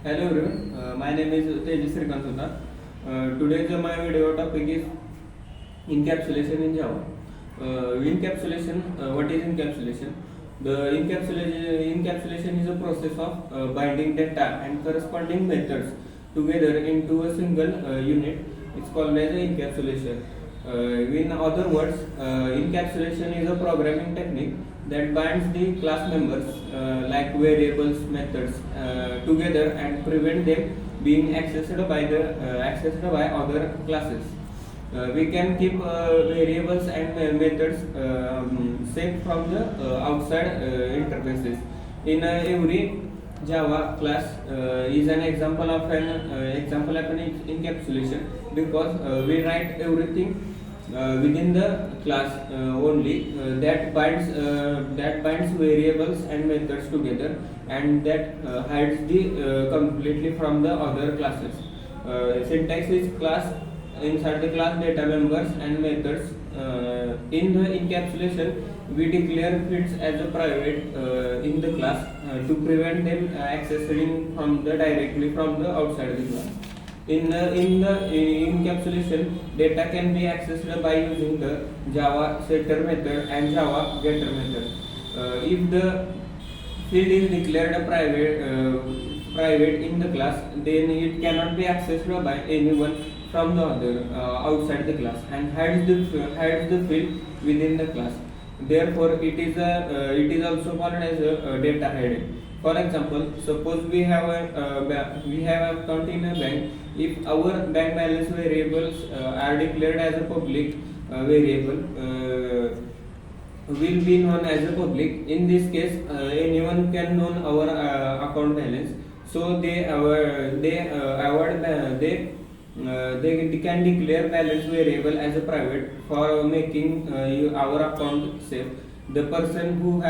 Hello everyone, my name is Tejas Srikanth. Today's my video topic is encapsulation in Java. What is encapsulation? The encapsulation is a process of binding data and corresponding methods together into a single unit. It's called as encapsulation. In other words, encapsulation is a programming technique that binds the class members like variables, methods together and prevent them being accessed by other classes. We can keep variables and methods safe from the outside interfaces. In every Java class is an example of an encapsulation because we write everything within the class only that binds variables and methods together and that hides the completely from the other classes. Syntax is class inside the class data members and methods. In the encapsulation, we declare fields as a private in the class to prevent them accessing directly from the outside the class. In the encapsulation, data can be accessed by using the Java setter method and Java getter method. If the field is declared a private in the class, then it cannot be accessed by anyone from the other outside the class and hides the field within the class. Therefore, it is also called as a data hiding. For example, suppose we have an account in a bank. If our bank balance variables are declared as a public variable, will be known as a public. In this case, anyone can know our account balance. So they can declare balance variable as a private for making our account safe. The person who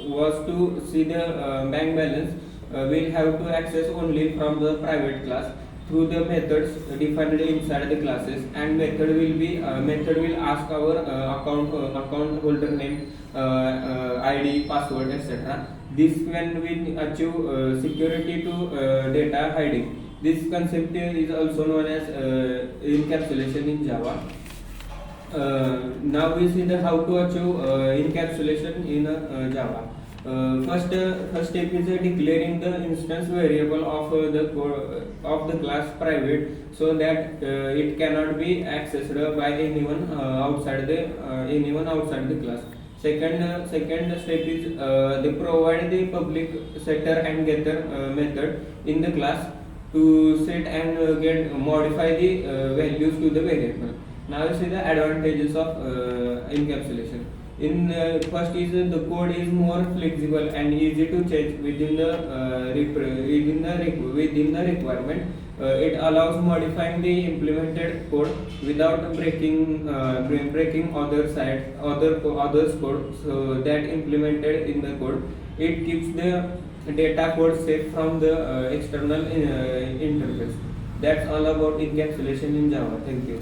was to see the bank balance will have to access only from the private class through the methods defined inside the classes, and method will ask our account holder name, ID, password, etc. This when we achieve security to data hiding. This concept is also known as encapsulation in Java. Now we see how to achieve encapsulation in Java. First step is declaring the instance variable of the class private so that it cannot be accessed by anyone outside the class. Second step is they provide the public setter and getter method in the class to set and modify the values to the variable. Now you see the advantages of encapsulation. First is the code is more flexible and easy to change within the requirement. It allows modifying the implemented code without breaking others code so that implemented in the code. It keeps the data code safe from the external interface. That's all about encapsulation in Java. Thank you.